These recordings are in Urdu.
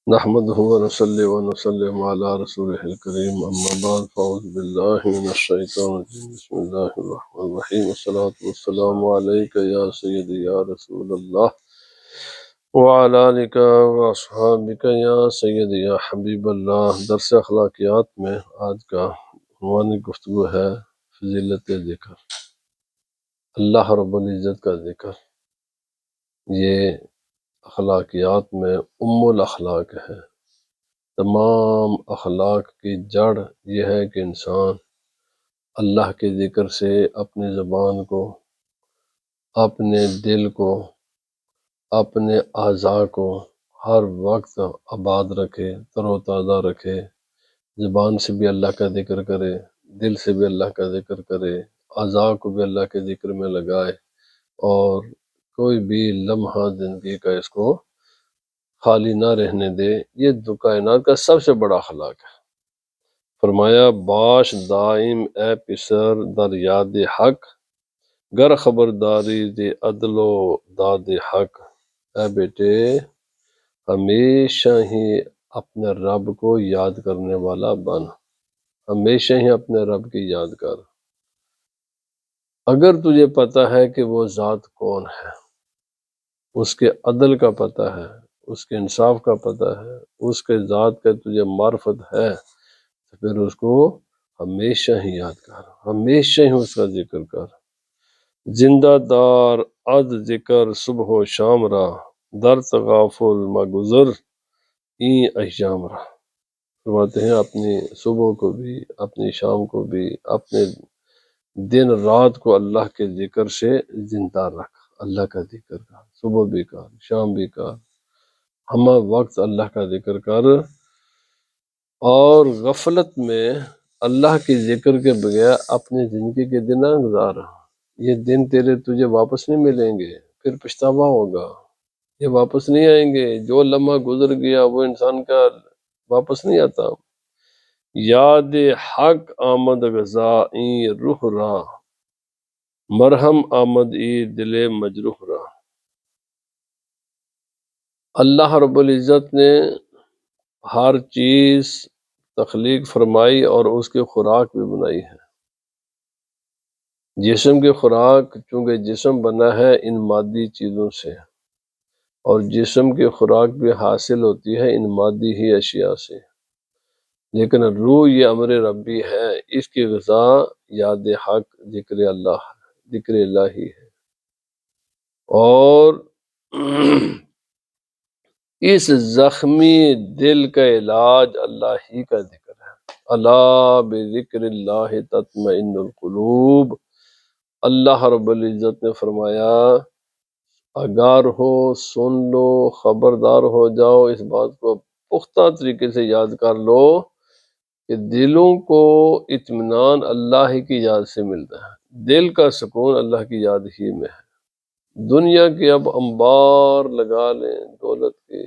نحمده ونصلي ونسلم على رسوله الكريم أما بعد فأعوذ بالله من الشيطان الرجيم بسم الله الرحمن الرحيم والصلاة والسلام عليك يا سيدي يا رسول الله وعلى آلك وأصحابك يا سيدي يا حبيب الله۔ درس اخلاقیات میں آج کا عنوان گفتگو ہے فضیلت ذکر، اللہ رب العزت کا ذکر۔ یہ اخلاقیات میں الاخلاق ہے۔ تمام اخلاق کی جڑ یہ ہے کہ انسان اللہ کے ذکر سے اپنی زبان کو، اپنے دل کو، اپنے اعضاء کو ہر وقت آباد رکھے، تر و تازہ رکھے۔ زبان سے بھی اللہ کا ذکر کرے، دل سے بھی اللہ کا ذکر کرے، اعضاء کو بھی اللہ کے ذکر میں لگائے، اور کوئی بھی لمحہ زندگی کا اس کو خالی نہ رہنے دے۔ یہ کائنات کا سب سے بڑا اخلاق ہے۔ فرمایا باش دائم اے پسر در یاد حق، گر خبرداری دے عدل و داد حق۔ اے بیٹے ہمیشہ ہی اپنے رب کو یاد کرنے والا بن، ہمیشہ ہی اپنے رب کی یاد کر۔ اگر تجھے پتہ ہے کہ وہ ذات کون ہے، اس کے عدل کا پتہ ہے، اس کے انصاف کا پتہ ہے، اس کے ذات کا تجھے معرفت ہے، تو پھر اس کو ہمیشہ ہی یاد کر، ہمیشہ ہی اس کا ذکر کر۔ زندہ دار از ذکر صبح و شام را، در تغافل مگذر این ایام را۔ فرماتے ہیں اپنی صبح کو بھی، اپنی شام کو بھی، اپنے دن رات کو اللہ کے ذکر سے زندہ رکھ۔ اللہ کا ذکر کر، صبح بھی کر، شام بھی کر، ہمہ وقت اللہ کا ذکر کر۔ اور غفلت میں اللہ کے ذکر کے بغیر اپنی زندگی کے دن نہ گزار۔ یہ دن تجھے واپس نہیں ملیں گے، پھر پچھتاوا ہوگا، یہ واپس نہیں آئیں گے۔ جو لمحہ گزر گیا وہ انسان کا واپس نہیں آتا۔ یاد حق آمد غذا این روح را، مرہم آمد ای دل مجروح را۔ اللہ رب العزت نے ہر چیز تخلیق فرمائی اور اس کی خوراک بھی بنائی ہے۔ جسم کی خوراک، چونکہ جسم بنا ہے ان مادی چیزوں سے، اور جسم کی خوراک بھی حاصل ہوتی ہے ان مادی ہی اشیاء سے، لیکن روح یہ امر ربی ہے، اس کی غذا یاد حق، ذکر اللہ، ذکر الہی ہے۔ اور اس زخمی دل کا علاج اللہ ہی کا ذکر ہے۔ الا بذکر اللہ تطمئن القلوب۔ اللہ رب العزت نے فرمایا آگاہ ہو، سن لو، خبردار ہو جاؤ، اس بات کو پختہ طریقے سے یاد کر لو کہ دلوں کو اطمینان اللہ ہی کی یاد سے ملتا ہے، دل کا سکون اللہ کی یاد ہی میں ہے۔ دنیا کے اب انبار لگا لیں، دولت کے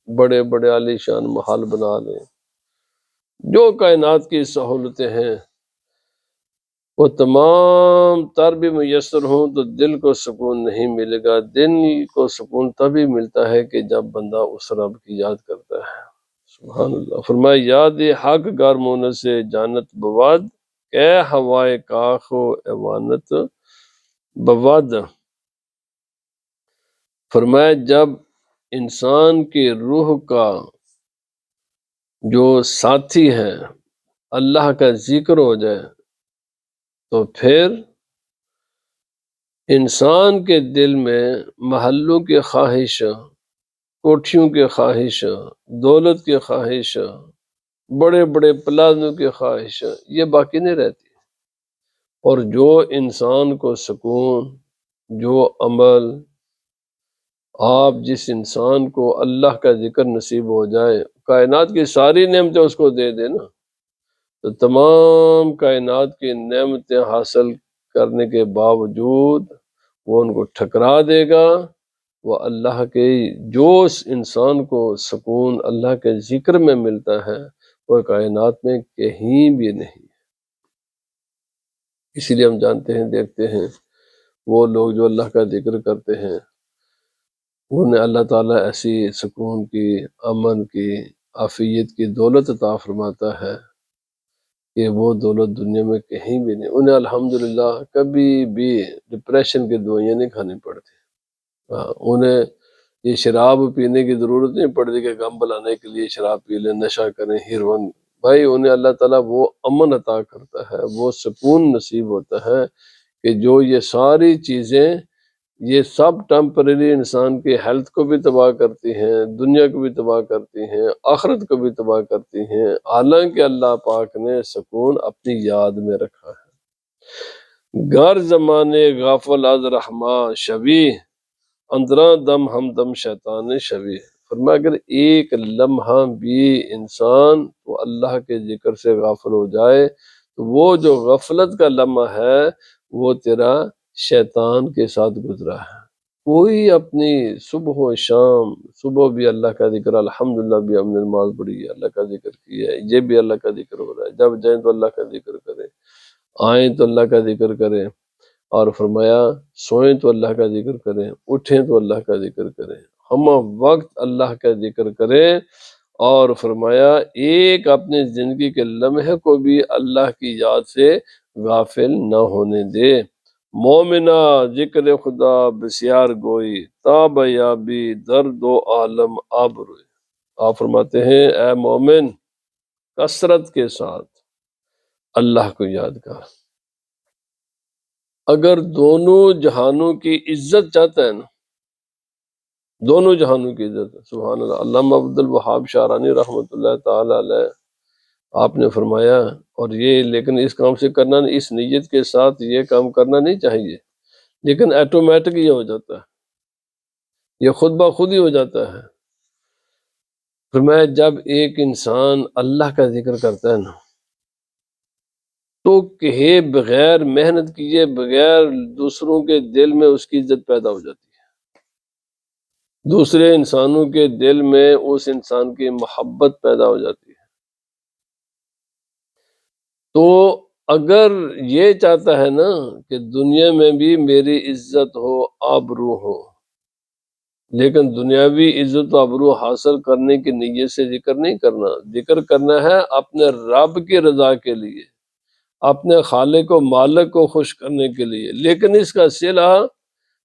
بڑے بڑے عالی شان محل بنا لیں، جو کائنات کی سہولتیں ہیں وہ تمام تر بھی میسر ہوں تو دل کو سکون نہیں ملے گا۔ دل کو سکون تبھی ملتا ہے کہ جب بندہ اس رب کی یاد کرتا ہے۔ سبحان اللہ۔ فرمایا یاد حق گارمون سے جانت بواد، اے ہوائے کاخ و ایوانت بواد۔ فرمایا جب انسان کی روح کا جو ساتھی ہے اللہ کا ذکر ہو جائے تو پھر انسان کے دل میں محلوں کی خواہش، کوٹھیوں کی خواہش، دولت کی خواہش، بڑے بڑے پلازوں کی خواہش یہ باقی نہیں رہتی۔ اور جو انسان کو سکون، جو عمل، آپ جس انسان کو اللہ کا ذکر نصیب ہو جائے، کائنات کی ساری نعمتیں اس کو دے دے نا، تو تمام کائنات کی نعمتیں حاصل کرنے کے باوجود وہ ان کو ٹھکرا دے گا۔ وہ اللہ کے جو انسان کو سکون اللہ کے ذکر میں ملتا ہے وہ کائنات میں کہیں بھی نہیں۔ اسی لیے ہم جانتے ہیں، دیکھتے ہیں وہ لوگ جو اللہ کا ذکر کرتے ہیں انہیں اللہ تعالیٰ ایسی سکون کی، امن کی، عافیت کی دولت عطا فرماتا ہے کہ وہ دولت دنیا میں کہیں بھی نہیں۔ انہیں الحمدللہ کبھی بھی ڈپریشن کی دوائیاں نہیں کھانی پڑتی۔ انہیں یہ شراب پینے کی ضرورت نہیں پڑتی کہ غم بلانے کے لیے شراب پی لیں، نشہ کریں، ہیروئن۔ بھائی انہیں اللہ تعالیٰ وہ امن عطا کرتا ہے، وہ سکون نصیب ہوتا ہے کہ جو یہ ساری چیزیں، یہ سب ٹیمپرری انسان کی ہیلتھ کو بھی تباہ کرتی ہیں، دنیا کو بھی تباہ کرتی ہیں، آخرت کو بھی تباہ کرتی ہیں، حالانکہ اللہ پاک نے سکون اپنی یاد میں رکھا ہے۔ گر زمانے غافل از رحماں شبی، اندرا دم ہم دم شیطان شبی۔ فرمایا اگر ایک لمحہ بھی انسان تو اللہ کے ذکر سے غافل ہو جائے تو وہ جو غفلت کا لمحہ ہے وہ تیرا شیطان کے ساتھ گزرا ہے۔ کوئی اپنی صبح و شام، صبح بھی اللہ کا ذکر، الحمدللہ بھی ہم نے نماز پڑھی ہے، اللہ کا ذکر کیا ہے، یہ بھی اللہ کا ذکر ہو رہا ہے، جب جائیں تو اللہ کا ذکر کریں، آئیں تو اللہ کا ذکر کریں، اور فرمایا سوئیں تو اللہ کا ذکر کریں، اٹھیں تو اللہ کا ذکر کریں، ہم وقت اللہ کا ذکر کریں، اور فرمایا ایک اپنی زندگی کے لمحے کو بھی اللہ کی یاد سے غافل نہ ہونے دے۔ مومنہ ذکر خدا بسیار گوئی، تاب یابی درد و عالم آبروئی۔ آپ فرماتے ہیں اے مومن کثرت کے ساتھ اللہ کو یاد کر۔ اگر دونوں جہانوں کی عزت چاہتا ہے نا، دونوں جہانوں کی عزت، سبحان اللہ۔ علامہ عبد الوہاب شعرانی رحمۃ اللہ تعالی علیہ آپ نے فرمایا، اور یہ لیکن اس کام سے کرنا، اس نیت کے ساتھ یہ کام کرنا نہیں چاہیے، لیکن ایٹومیٹک یہ ہو جاتا ہے، یہ خود بخود ہی ہو جاتا ہے۔ فرمایا جب ایک انسان اللہ کا ذکر کرتا ہے نا تو کہے بغیر محنت کیے بغیر دوسروں کے دل میں اس کی عزت پیدا ہو جاتی ہے، دوسرے انسانوں کے دل میں اس انسان کی محبت پیدا ہو جاتی ہے۔ تو اگر یہ چاہتا ہے نا کہ دنیا میں بھی میری عزت ہو، آبرو ہو، لیکن دنیاوی عزت و آبرو حاصل کرنے کی نیت سے ذکر نہیں کرنا، ذکر کرنا ہے اپنے رب کی رضا کے لیے، اپنے خالق و مالک کو خوش کرنے کے لیے، لیکن اس کا صلہ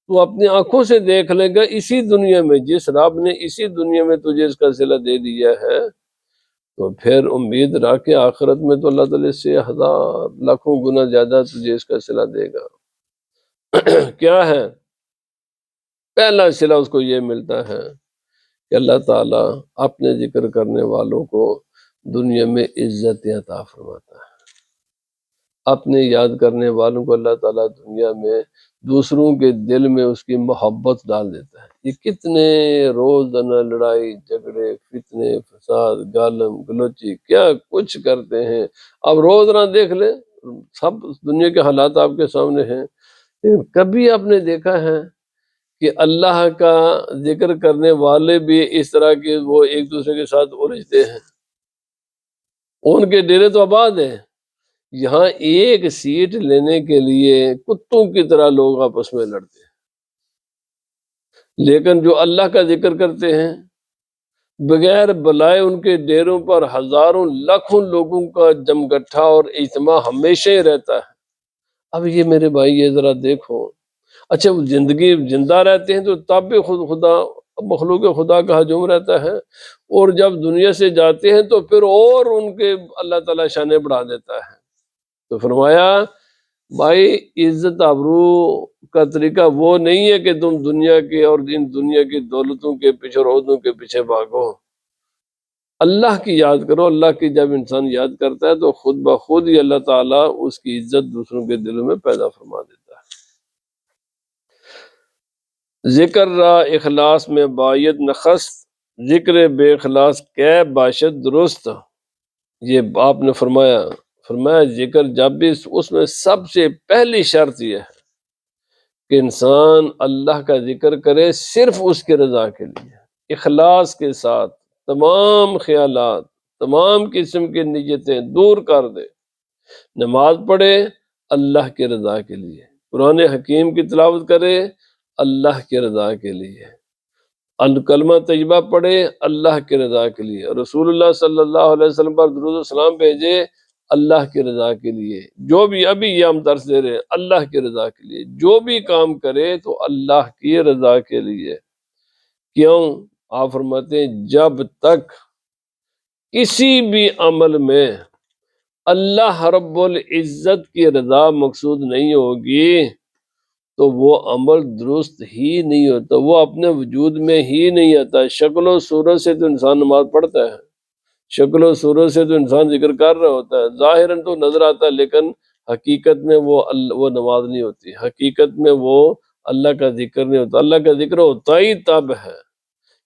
تو اپنی آنکھوں سے دیکھ لے گا اسی دنیا میں، جس رب نے اسی دنیا میں تجھے اس کا صلہ دے دیا ہے، تو پھر امید رکھ کے آخرت میں تو اللہ تعالیٰ سے ہزار لاکھوں گنا زیادہ تجھے اس کا صلہ دے گا۔ کیا ہے پہلا صلہ؟ اس کو یہ ملتا ہے کہ اللہ تعالیٰ اپنے ذکر کرنے والوں کو دنیا میں عزت عطا فرماتا ہے، اپنے یاد کرنے والوں کو اللہ تعالیٰ دنیا میں دوسروں کے دل میں اس کی محبت ڈال دیتا ہے۔ یہ کتنے روزانہ لڑائی جھگڑے فتنے فساد گالم گلوچی کیا کچھ کرتے ہیں، اب روزانہ دیکھ لیں، سب دنیا کے حالات آپ کے سامنے ہیں۔ کبھی آپ نے دیکھا ہے کہ اللہ کا ذکر کرنے والے بھی اس طرح کے وہ ایک دوسرے کے ساتھ الجھتے ہیں؟ ان کے ڈیرے تو آباد ہیں، یہاں ایک سیٹ لینے کے لیے کتوں کی طرح لوگ آپس میں لڑتے ہیں، لیکن جو اللہ کا ذکر کرتے ہیں بغیر بلائے ان کے ڈیروں پر ہزاروں لاکھوں لوگوں کا جمگٹھا اور اجتماع ہمیشہ ہی رہتا ہے۔ اب یہ میرے بھائی یہ ذرا دیکھو، اچھا وہ زندگی زندہ رہتے ہیں تو تب بھی خدا مخلوق خدا کا ہجوم رہتا ہے، اور جب دنیا سے جاتے ہیں تو پھر اور ان کے اللہ تعالیٰ شانیں بڑھا دیتا ہے۔ تو فرمایا بھائی عزت آبرو کا طریقہ وہ نہیں ہے کہ تم دنیا کے اور ان دنیا کی دولتوں کے پیچھے اور عہدوں کے پیچھے بھاگو، اللہ کی یاد کرو۔ اللہ کی جب انسان یاد کرتا ہے تو خود بخود ہی اللہ تعالیٰ اس کی عزت دوسروں کے دلوں میں پیدا فرما دیتا ہے۔ ذکر را اخلاص میں باید نخست، ذکر بے اخلاص کے باشد درست۔ یہ آپ نے فرمایا ذکر جب بھی اس میں سب سے پہلی شرط یہ ہے کہ انسان اللہ کا ذکر کرے صرف اس کی رضا کے لیے، اخلاص کے ساتھ، تمام خیالات تمام قسم کی نیتیں دور کر دے، نماز پڑھے اللہ کی رضا کے لیے، قرآن حکیم کی تلاوت کرے اللہ کی رضا کے لیے، کلمہ طیبہ پڑھے اللہ کی رضا کے لیے، رسول اللہ صلی اللہ علیہ وسلم پر درود و سلام بھیجے اللہ کی رضا کے لیے، جو بھی ابھی یہ ہم درس دے رہے ہیں اللہ کی رضا کے لیے، جو بھی کام کرے تو اللہ کی رضا کے لیے۔ کیوں؟ آپ فرماتے ہیں جب تک کسی بھی عمل میں اللہ رب العزت کی رضا مقصود نہیں ہوگی تو وہ عمل درست ہی نہیں ہوتا، وہ اپنے وجود میں ہی نہیں آتا۔ شکل و صورت سے تو انسان نماز پڑھتا ہے، شکل و صورت سے تو انسان ذکر کر رہا ہوتا ہے، ظاہراً تو نظر آتا ہے، لیکن حقیقت میں وہ نماز نہیں ہوتی، حقیقت میں وہ اللہ کا ذکر نہیں ہوتا۔ اللہ کا ذکر ہوتا ہی تب ہے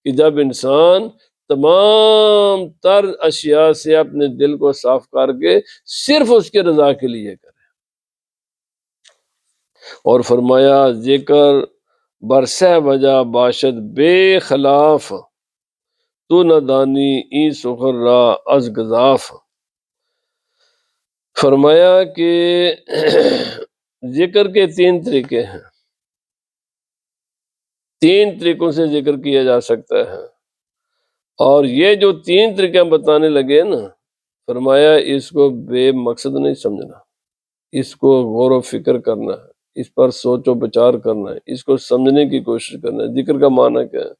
کہ جب انسان تمام تر اشیاء سے اپنے دل کو صاف کر کے صرف اس کے رضا کے لیے کرے۔ اور فرمایا ذکر برسہ وجہ باشد بے خلاف، تو نہ دانی ای سخر را از گزاف۔ فرمایا کہ ذکر کے تین طریقے ہیں، تین طریقوں سے ذکر کیا جا سکتا ہے، اور یہ جو تین طریقے ہم بتانے لگے نا، فرمایا اس کو بے مقصد نہیں سمجھنا، اس کو غور و فکر کرنا ہے، اس پر سوچ و بچار کرنا ہے، اس کو سمجھنے کی کوشش کرنا ہے۔ ذکر کا معنی کیا ہے؟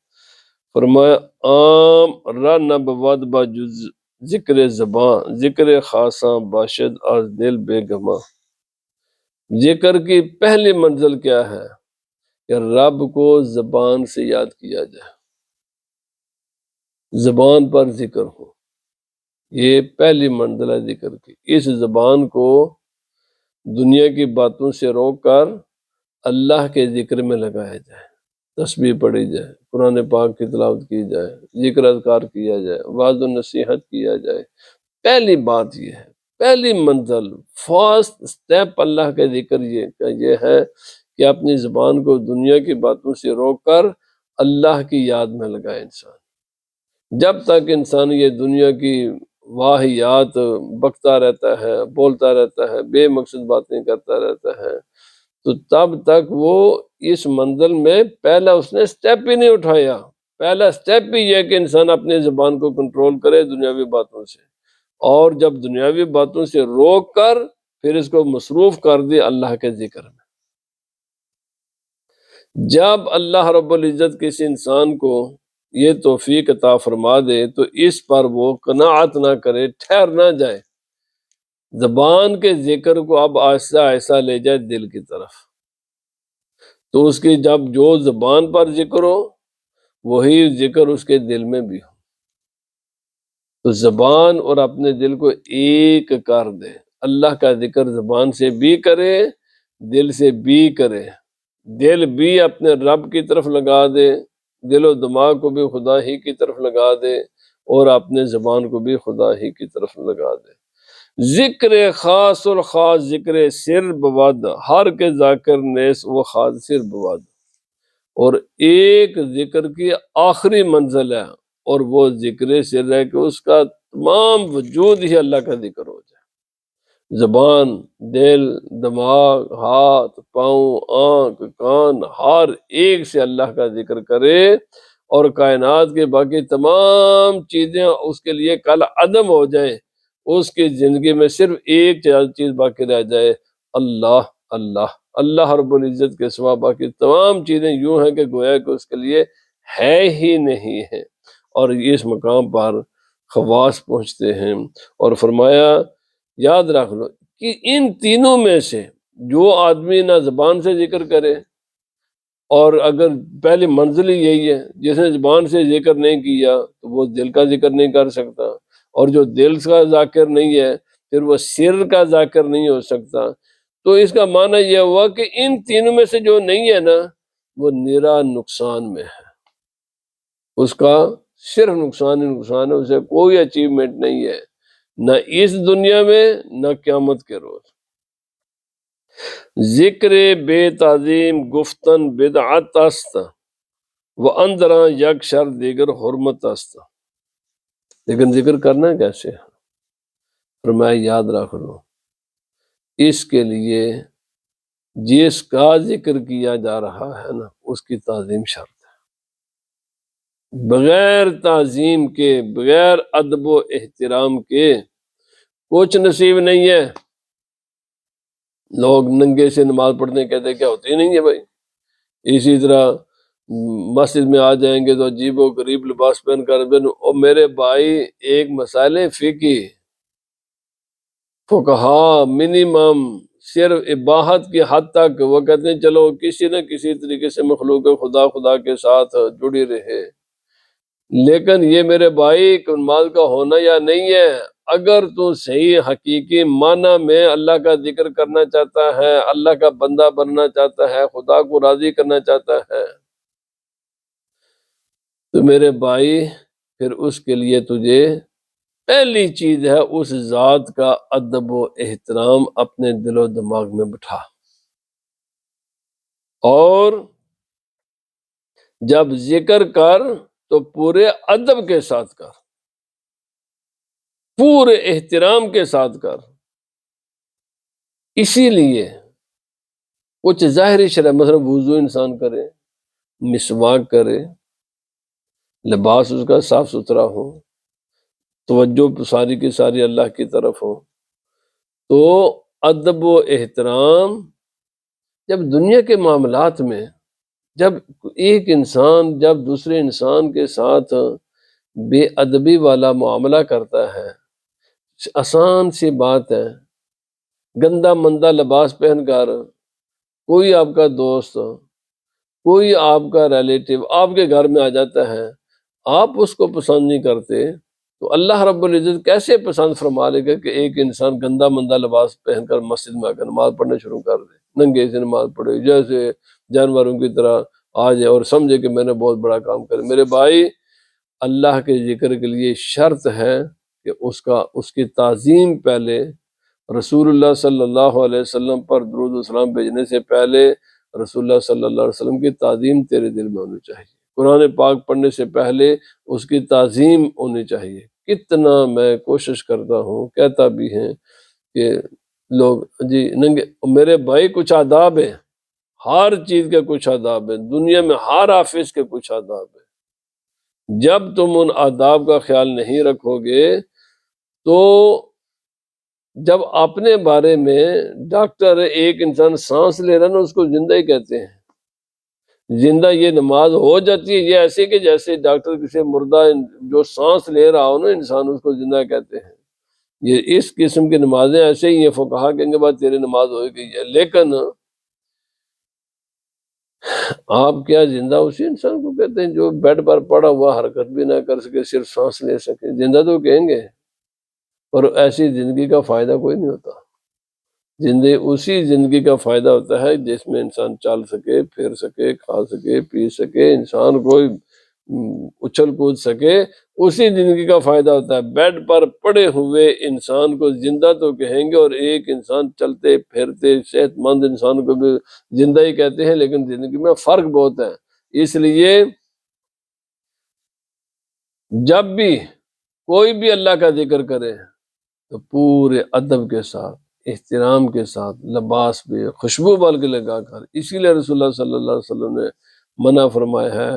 فرمایا عام را نبود با جز ذکر زبان، ذکر خاصاں باشد از دل بے گماں۔ ذکر کی پہلی منزل کیا ہے؟ کہ رب کو زبان سے یاد کیا جائے، زبان پر ذکر ہو، یہ پہلی منزل ہے ذکر کی۔ اس زبان کو دنیا کی باتوں سے روک کر اللہ کے ذکر میں لگایا جائے، تسبیح پڑھی جائے، قرآن پاک کی تلاوت کی جائے، ذکر اذکار کیا جائے، وعظ و نصیحت کیا جائے۔ پہلی بات یہ ہے، پہلی منزل، فرسٹ سٹیپ اللہ کے ذکر یہ ہے کہ اپنی زبان کو دنیا کی باتوں سے روک کر اللہ کی یاد میں لگائے انسان۔ جب تک انسان یہ دنیا کی واہیات بکتا رہتا ہے، بولتا رہتا ہے، بے مقصد باتیں کرتا رہتا ہے، تو تب تک وہ اس منزل میں پہلا اس نے سٹیپ ہی نہیں اٹھایا۔ پہلا سٹیپ ہی یہ کہ انسان اپنی زبان کو کنٹرول کرے دنیاوی باتوں سے، اور جب دنیاوی باتوں سے روک کر پھر اس کو مصروف کر دے اللہ کے ذکر میں۔ جب اللہ رب العزت کسی انسان کو یہ توفیق عطا فرما دے تو اس پر وہ قناعت نہ کرے، ٹھہر نہ جائے، زبان کے ذکر کو اب آہستہ آہستہ لے جائے دل کی طرف۔ تو اس کی جب جو زبان پر ذکر ہو وہی ذکر اس کے دل میں بھی ہو، تو زبان اور اپنے دل کو ایک کر دے، اللہ کا ذکر زبان سے بھی کرے، دل سے بھی کرے، دل بھی اپنے رب کی طرف لگا دے، دل و دماغ کو بھی خدا ہی کی طرف لگا دے، اور اپنے زبان کو بھی خدا ہی کی طرف لگا دے۔ ذکر خاص الخاص ذکر سر بود، ہر کے ذاکر نیس وہ خاص سر بود۔ اور ایک ذکر کی آخری منزل ہے اور وہ ذکر سر ہے کہ اس کا تمام وجود ہی اللہ کا ذکر ہو جائے، زبان، دل، دماغ، ہاتھ، پاؤں، آنکھ، کان، ہر ایک سے اللہ کا ذکر کرے، اور کائنات کے باقی تمام چیزیں اس کے لیے کل عدم ہو جائیں، اس کی زندگی میں صرف ایک چیز باقی رہ جائے، اللہ اللہ۔ اللہ رب العزت کے سوا باقی تمام چیزیں یوں ہیں کہ گویا کہ اس کے لیے ہے ہی نہیں ہے، اور اس مقام پر خواص پہنچتے ہیں۔ اور فرمایا یاد رکھ لو کہ ان تینوں میں سے جو آدمی نہ زبان سے ذکر کرے، اور اگر پہلی منزل ہی یہی ہے، جس نے زبان سے ذکر نہیں کیا تو وہ دل کا ذکر نہیں کر سکتا، اور جو دل کا ذاکر نہیں ہے پھر وہ سر کا ذاکر نہیں ہو سکتا۔ تو اس کا معنی یہ ہوا کہ ان تینوں میں سے جو نہیں ہے نا وہ نرا نقصان میں ہے، اس کا صرف نقصان ہی نقصان ہے، اسے کوئی اچیومنٹ نہیں ہے، نہ اس دنیا میں نہ قیامت کے روز۔ ذکر بے تعظیم گفتن بدعت است، وہ اندراں یک شر دیگر حرمت است۔ لیکن ذکر کرنا کیسے ہے؟ فرمایا یاد رکھ لو، اس کے لیے جس کا ذکر کیا جا رہا ہے نا اس کی تعظیم شرط ہے۔ بغیر تعظیم کے، بغیر ادب و احترام کے کچھ نصیب نہیں ہے۔ لوگ ننگے سے نماز پڑھنے کہتے کیا ہوتی نہیں ہے بھائی۔ اسی طرح مسجد میں آ جائیں گے تو عجیب و غریب لباس پہن کر، اور میرے بھائی ایک مسائل فقہی فقہا منیمم صرف اباحت کی حد تک وہ کہتے ہیں چلو کسی نہ کسی طریقے سے مخلوق خدا کے ساتھ جڑی رہے، لیکن یہ میرے بھائی نماز کا ہونا یا نہیں ہے، اگر تو صحیح حقیقی معنی میں اللہ کا ذکر کرنا چاہتا ہے، اللہ کا بندہ بننا چاہتا ہے، خدا کو راضی کرنا چاہتا ہے، تو میرے بھائی پھر اس کے لیے تجھے پہلی چیز ہے اس ذات کا ادب و احترام اپنے دل و دماغ میں بٹھا، اور جب ذکر کر تو پورے ادب کے ساتھ کر، پورے احترام کے ساتھ کر۔ اسی لیے کچھ ظاہری شرح مثلا وضو انسان کرے، مسواک کرے، لباس اس کا صاف ستھرا ہو، توجہ ساری کی ساری اللہ کی طرف ہو، تو ادب و احترام جب دنیا کے معاملات میں، جب ایک انسان جب دوسرے انسان کے ساتھ بے ادبی والا معاملہ کرتا ہے، آسان سی بات ہے، گندا مندہ لباس پہن کر کوئی آپ کا دوست، کوئی آپ کا ریلیٹیو آپ کے گھر میں آ جاتا ہے، آپ اس کو پسند نہیں کرتے، تو اللہ رب العزت کیسے پسند فرما لے گا کہ ایک انسان گندا مندہ لباس پہن کر مسجد میں آ کر نماز پڑھنا شروع کر دے، ننگے سے نماز پڑھے جیسے جانوروں کی طرح آ جائے اور سمجھے کہ میں نے بہت بڑا کام کرے۔ میرے بھائی اللہ کے ذکر کے لیے شرط ہے کہ اس کی تعظیم پہلے، رسول اللہ صلی اللہ علیہ وسلم پر درود و سلام بھیجنے سے پہلے رسول اللہ صلی اللہ علیہ وسلم کی تعظیم تیرے دل میں ہونی چاہیے، قرآن پاک پڑھنے سے پہلے اس کی تعظیم ہونی چاہیے۔ کتنا میں کوشش کرتا ہوں، کہتا بھی ہیں کہ لوگ جی ننگے، میرے بھائی کچھ آداب ہیں، ہر چیز کے کچھ آداب ہیں، دنیا میں ہر آفس کے کچھ آداب ہیں، جب تم ان آداب کا خیال نہیں رکھو گے تو جب اپنے بارے میں ڈاکٹر ایک انسان سانس لے رہا نا اس کو زندہ ہی کہتے ہیں، زندہ یہ نماز ہو جاتی ہے، یہ ایسے کہ جیسے ڈاکٹر کسی مردہ جو سانس لے رہا ہو نا انسان اس کو زندہ کہتے ہیں، یہ اس قسم کی نمازیں ایسے ہی ہیں، فقہا کہیں گے بعد تیری نماز ہو گئی ہے، لیکن آپ کیا زندہ اسی انسان کو کہتے ہیں جو بیڈ پر پڑا ہوا حرکت بھی نہ کر سکے، صرف سانس لے سکے، زندہ تو کہیں گے، اور ایسی زندگی کا فائدہ کوئی نہیں ہوتا۔ زندگی اسی زندگی کا فائدہ ہوتا ہے جس میں انسان چل سکے، پھر سکے، کھا سکے، پی سکے، انسان کوئی اچھل کود سکے، اسی زندگی کا فائدہ ہوتا ہے۔ بیڈ پر پڑے ہوئے انسان کو زندہ تو کہیں گے، اور ایک انسان چلتے پھرتے صحت مند انسان کو بھی زندہ ہی کہتے ہیں، لیکن زندگی میں فرق بہت ہے۔ اس لیے جب بھی کوئی بھی اللہ کا ذکر کرے تو پورے ادب کے ساتھ، احترام کے ساتھ، لباس پہ خوشبو بال کے لگا کر، اسی لیے رسول اللہ صلی اللہ علیہ وسلم نے منع فرمایا ہے،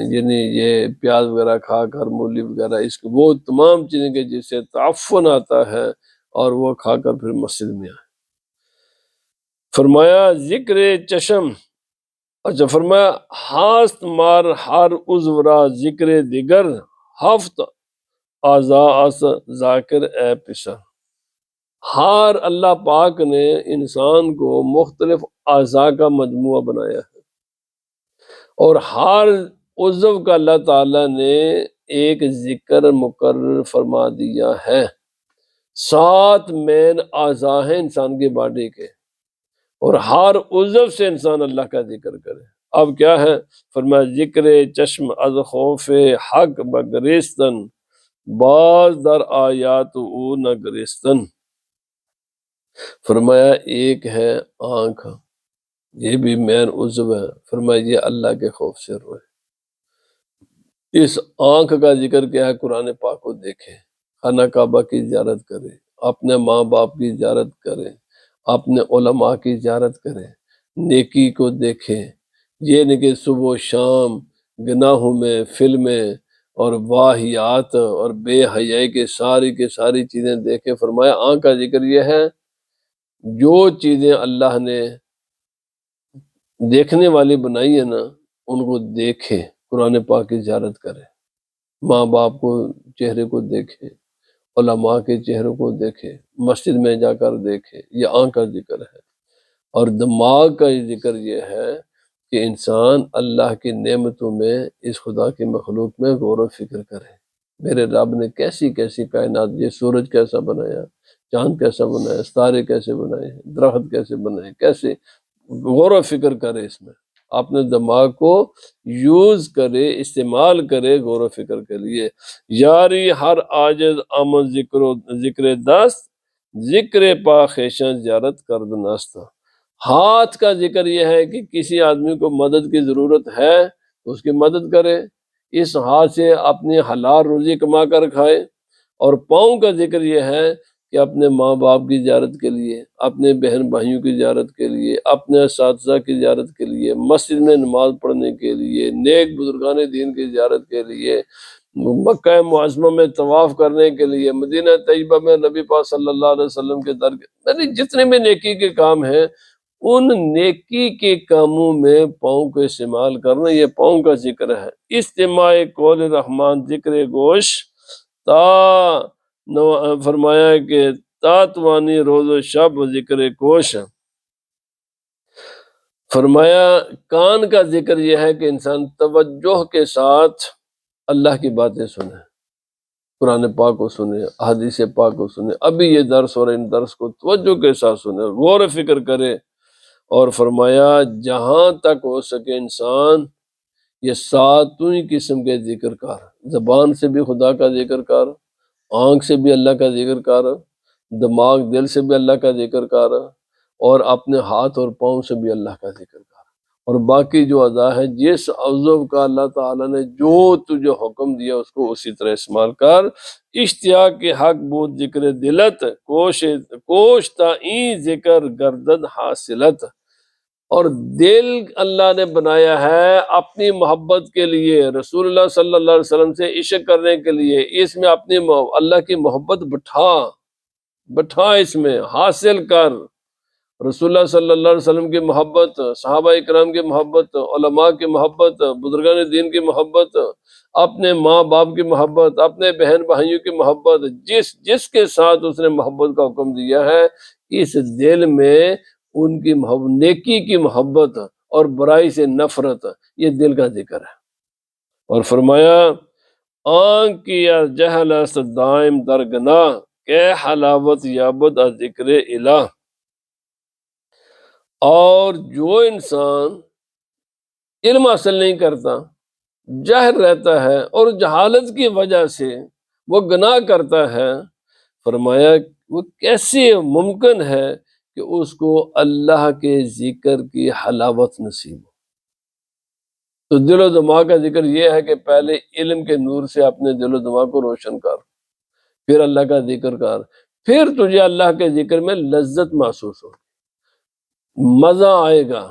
یعنی یہ پیاز وغیرہ کھا کر، مولی وغیرہ، اس کو وہ تمام چیزیں کے جس سے تعفن آتا ہے، اور وہ کھا کر پھر مسجد میں آئے۔ فرمایا ذکر چشم، اچھا فرمایا ہاست مار ہر عضورا ذکر دیگر، ہفت اعضاء ذاکر اے پسر۔ ہر اللہ پاک نے انسان کو مختلف اعضاء کا مجموعہ بنایا ہے، اور ہر عضو کا اللہ تعالیٰ نے ایک ذکر مقرر فرما دیا ہے۔ 7 مین اعضاء ہیں انسان کی باڈی کے، اور ہر عضو سے انسان اللہ کا ذکر کرے۔ اب کیا ہے؟ فرمایا ذکر چشم از خوف حق بگریستن، باز در آیات او نگریستن۔ فرمایا ایک ہے آنکھ، یہ بھی مین عضو ہے، فرمایا یہ اللہ کے خوف سے روئے۔ اس آنکھ کا ذکر کیا ہے؟ قرآن پاک کو دیکھے، خانہ کعبہ کی زیارت کرے، اپنے ماں باپ کی زیارت کرے، اپنے علماء کی زیارت کرے، نیکی کو دیکھے، یہ نہیں کہ صبح و شام گناہوں میں، فلمیں اور واہیات اور بے حیائی کے ساری چیزیں دیکھے۔ فرمایا آنکھ کا ذکر یہ ہے جو چیزیں اللہ نے دیکھنے والی بنائی ہے نا ان کو دیکھے، قرآن پاک کی زیارت کرے، ماں باپ کو چہرے کو دیکھے، علماء کے چہروں کو دیکھے، مسجد میں جا کر دیکھے، یہ آنکھ کا ذکر ہے۔ اور دماغ کا ذکر یہ ہے کہ انسان اللہ کی نعمتوں میں اس خدا کی مخلوق میں غور و فکر کرے، میرے رب نے کیسی کیسی کائنات، یہ سورج کیسا بنایا، چاند کیسا بنایا، ستارے کیسے بنائے، درخت کیسے بنائے، کیسے غور و فکر کرے، اس میں اپنے دماغ کو یوز کرے، استعمال کرے غور و فکر کے لیے۔ یاری ہر عاجز آمد ذکر دست، ذکر پا خیشاں زیارت کرد نست۔ ہاتھ کا ذکر یہ ہے کہ کسی آدمی کو مدد کی ضرورت ہے تو اس کی مدد کرے، اس ہاتھ سے اپنی حلال روزی کما کر کھائے۔ اور پاؤں کا ذکر یہ ہے کہ اپنے ماں باپ کی زیارت کے لیے، اپنے بہن بھائیوں کی زیارت کے لیے، اپنے اساتذہ کی زیارت کے لیے، مسجد میں نماز پڑھنے کے لیے، نیک بزرگان دین کی زیارت کے لیے، مکہ معظمہ میں طواف کرنے کے لیے، مدینہ طیبہ میں نبی پاک صلی اللہ علیہ وسلم کے در یعنی جتنے بھی نیکی کے کام ہیں ان نیکی کے کاموں میں پاؤں کو استعمال کرنا، یہ پاؤں کا ذکر ہے۔ استماع قول رحمان ذکر گوش تا فرمایا کہ تاتوانی روز و شب ذکر کوش۔ فرمایا کان کا ذکر یہ ہے کہ انسان توجہ کے ساتھ اللہ کی باتیں سنے، قرآن پاک کو سنے، حدیث پاک کو سنے، ابھی یہ درس اور ان درس کو توجہ کے ساتھ سنے، غور و فکر کرے۔ اور فرمایا جہاں تک ہو سکے انسان یہ ساتوں ہی قسم کے ذکر کر، زبان سے بھی خدا کا ذکر کر، آنکھ سے بھی اللہ کا ذکر کر، دماغ دل سے بھی اللہ کا ذکر کر، اور اپنے ہاتھ اور پاؤں سے بھی اللہ کا ذکر کر، اور باقی جو اعضاء ہے جس عضو کا اللہ تعالیٰ نے جو تجھے حکم دیا اس کو اسی طرح استعمال کر۔ اشتیاق کے حق بود ذکر دلت، کوش تا این ذکر گردد حاصلت۔ اور دل اللہ نے بنایا ہے اپنی محبت کے لیے، رسول اللہ صلی اللہ علیہ وسلم سے عشق کرنے کے لیے، اس میں اپنی اللہ کی محبت بٹھا اس میں حاصل کر، رسول اللہ صلی اللہ علیہ وسلم کی محبت، صحابہ اکرام کی محبت، علماء کی محبت، بزرگان دین کی محبت، اپنے ماں باپ کی محبت، اپنے بہن بھائیوں کی محبت، جس کے ساتھ اس نے محبت کا حکم دیا ہے، اس دل میں ان کی نیکی کی محبت اور برائی سے نفرت، یہ دل کا ذکر ہے۔ اور فرمایا آنکھ کی جہل است دائم در گناہ، کہ حلاوت یابد از ذکر الہ۔ اور جو انسان علم حاصل نہیں کرتا، جاہل رہتا ہے اور جہالت کی وجہ سے وہ گناہ کرتا ہے، فرمایا وہ کیسے ممکن ہے کہ اس کو اللہ کے ذکر کی حلاوت نصیب ہو۔ تو دل و دماغ کا ذکر یہ ہے کہ پہلے علم کے نور سے اپنے دل و دماغ کو روشن کر، پھر اللہ کا ذکر کر، پھر تجھے اللہ کے ذکر میں لذت محسوس ہو، مزہ آئے گا۔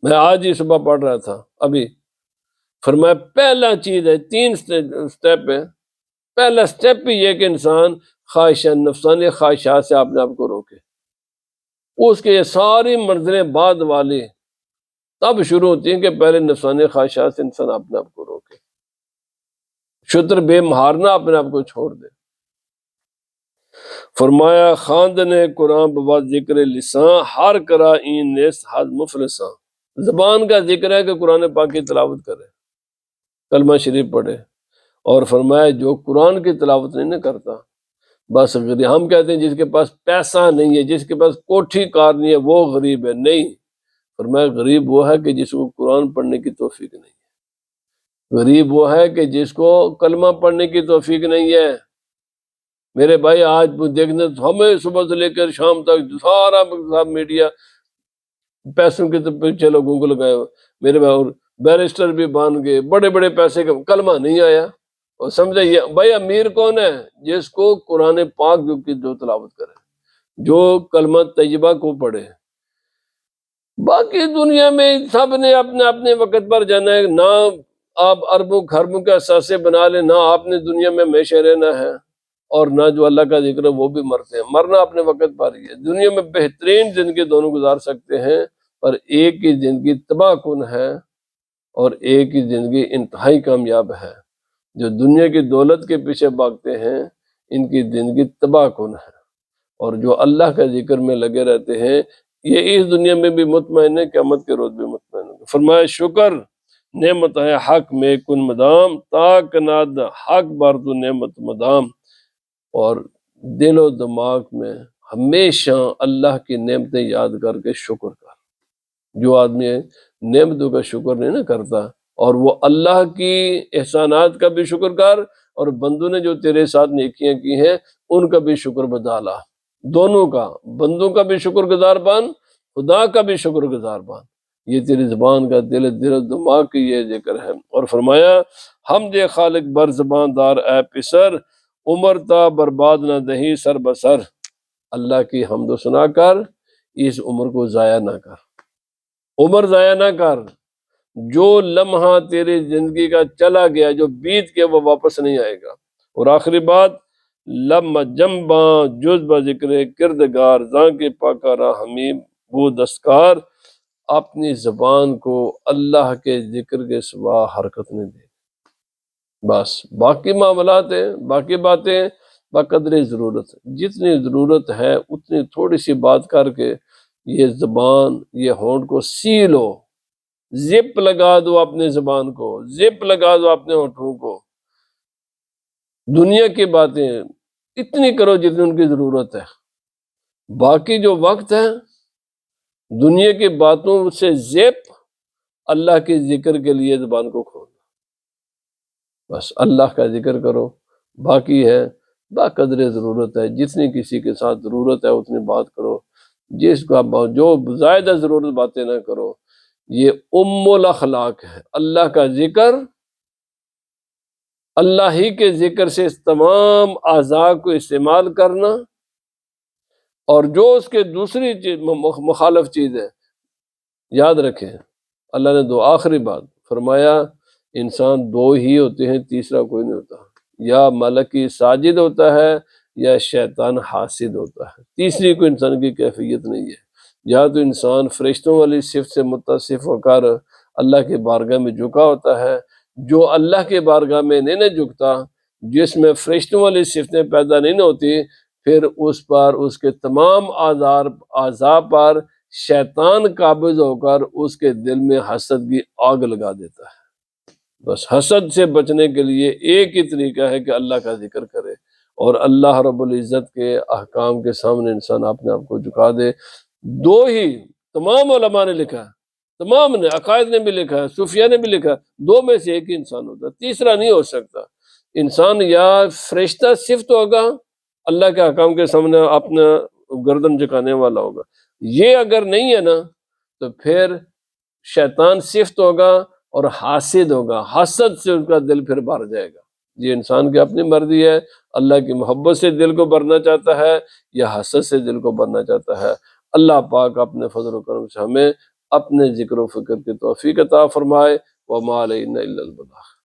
میں آج ہی صبح پڑھ رہا تھا ابھی، فرمایا پہلا چیز ہے، 3 سٹیپ ہے، پہلا سٹیپ ہی یہ کہ انسان نفسانی خواہشات سے اپنے آپ کو روکے، اس کے یہ ساری منزلیں بعد والی تب شروع ہوتی ہیں کہ پہلے نفسانی خواہشات سے انسان اپنے آپ کو روکے، شتر بے مہارنا اپنے آپ کو چھوڑ دے۔ فرمایا خواندن قرآن بباد ذکر لسان، ہر کرا این نیست حد مفلساں۔ زبان کا ذکر ہے کہ قرآن پاک کی تلاوت کرے، کلمہ شریف پڑھے، اور فرمایا جو قرآن کی تلاوت نہیں کرتا بس غریب، ہم کہتے ہیں جس کے پاس پیسہ نہیں ہے، جس کے پاس کوٹھی کار نہیں ہے وہ غریب ہے، نہیں، فرمایا غریب وہ ہے کہ جس کو قرآن پڑھنے کی توفیق نہیں ہے، غریب وہ ہے کہ جس کو کلمہ پڑھنے کی توفیق نہیں ہے۔ میرے بھائی آج دیکھنے ہمیں صبح سے لے کر شام تک سارا میڈیا پیسوں کے تو پیچھے لوگوں کو لگائے ہوئے، میرے بھائی، اور بیرسٹر بھی بان گئے، بڑے بڑے پیسے کا، کلمہ نہیں آیا۔ اور سمجھے یہ بھائی امیر کون ہے؟ جس کو قرآن پاک جو تلاوت کرے، جو کلمہ طیبہ کو پڑھے، باقی دنیا میں سب نے اپنے اپنے وقت پر جانا ہے، نہ آپ اربوں خربوں کے اثاثے بنا لیں، نہ آپ نے دنیا میں ہمیشہ رہنا ہے، اور نہ جو اللہ کا ذکر ہے وہ بھی مرتے ہیں، مرنا اپنے وقت پر ہی ہے۔ دنیا میں بہترین زندگی دونوں گزار سکتے ہیں، پر ایک کی زندگی تباہ کن ہے اور ایک کی زندگی انتہائی کامیاب ہے۔ جو دنیا کی دولت کے پیچھے بھاگتے ہیں ان کی زندگی تباہ کن ہے، اور جو اللہ کا ذکر میں لگے رہتے ہیں یہ اس دنیا میں بھی مطمئن ہے، قیامت کے روز بھی مطمئن ہے۔ فرمایا شکر نعمت ہے حق میں کن مدام، تاک ناد حق بار تو نعمت مدام، اور دل و دماغ میں ہمیشہ اللہ کی نعمتیں یاد کر کے شکر کر۔ جو آدمی نعمتوں کا شکر نہیں نہ کرتا، اور وہ اللہ کی احسانات کا بھی شکر کر، اور بندوں نے جو تیرے ساتھ نیکیاں کی ہیں ان کا بھی شکر بدالا، دونوں کا، بندوں کا بھی شکر گزار بن، خدا کا بھی شکر گزار بن۔ یہ تیری زبان کا دل و دماغ کی یہ ذکر ہے۔ اور فرمایا حمد خالق بر زبان دار اے پسر، عمر تا برباد نہ دہی سر بسر۔ اللہ کی حمد و ثنا کر، اس عمر کو ضائع نہ کر، عمر ضائع نہ کر۔ جو لمحہ تیری زندگی کا چلا گیا، جو بیت کے، وہ واپس نہیں آئے گا۔ اور آخری بات، لم جمباں جز بذکر کردگار، زاں کے پاکارا حمیم بو دستکار۔ اپنی زبان کو اللہ کے ذکر کے سوا حرکت نہیں دے، بس باقی معاملات ہیں، باقی باتیں بقدر ضرورت ہے، جتنی ضرورت ہے اتنی تھوڑی سی بات کر کے یہ زبان، یہ ہونٹ کو سی لو، زپ لگا دو اپنے زبان کو، زپ لگا دو اپنے ہونٹوں کو۔ دنیا کی باتیں اتنی کرو جتنی ان کی ضرورت ہے، باقی جو وقت ہے دنیا کی باتوں سے زپ، اللہ کے ذکر کے لیے زبان کو کھولو، بس اللہ کا ذکر کرو۔ باقی ہے بقدر ضرورت ہے، جتنی کسی کے ساتھ ضرورت ہے اتنی بات کرو، جس کا جو زائدہ ضرورت باتیں نہ کرو۔ یہ الاخلاق ہے، اللہ کا ذکر، اللہ ہی کے ذکر سے تمام اعضاء کو استعمال کرنا، اور جو اس کے دوسری چیز مخالف چیز ہے یاد رکھیں۔ اللہ نے دو آخری بات فرمایا، انسان دو ہی ہوتے ہیں، تیسرا کوئی نہیں ہوتا، یا ملکی ساجد ہوتا ہے یا شیطان حاسد ہوتا ہے، تیسری کوئی انسان کی کیفیت نہیں ہے۔ یا تو انسان فرشتوں والی صفت سے متصف ہو کر اللہ کے بارگاہ میں جھکا ہوتا ہے، جو اللہ کے بارگاہ میں نہیں جھکتا، جس میں فرشتوں والی صفتیں پیدا نہیں ہوتی، پھر اس پر، اس کے تمام اعضاء پر شیطان قابض ہو کر اس کے دل میں حسد کی آگ لگا دیتا ہے۔ بس حسد سے بچنے کے لیے ایک ہی طریقہ ہے کہ اللہ کا ذکر کرے، اور اللہ رب العزت کے احکام کے سامنے انسان اپنے آپ کو جھکا دے۔ دو ہی تمام علماء نے لکھا ہے، تمام نے، عقائد نے بھی لکھا ہے، صوفیہ نے بھی لکھا ہے، دو میں سے ایک ہی انسان ہوتا ہے، تیسرا نہیں ہو سکتا۔ انسان یا فرشتہ صفت ہوگا، اللہ کے احکام کے سامنے اپنا گردن جھکانے والا ہوگا، یہ اگر نہیں ہے نا تو پھر شیطان صفت ہوگا اور حاسد ہوگا، حسد سے اس کا دل پھر بھر جائے گا۔ یہ انسان کی اپنی مرضی ہے، اللہ کی محبت سے دل کو بھرنا چاہتا ہے یا حسد سے دل کو بھرنا چاہتا ہے۔ اللہ پاک اپنے فضل و کرم سے ہمیں اپنے ذکر و فکر کی توفیق عطا فرمائے۔ وما علینا الا البلاغ۔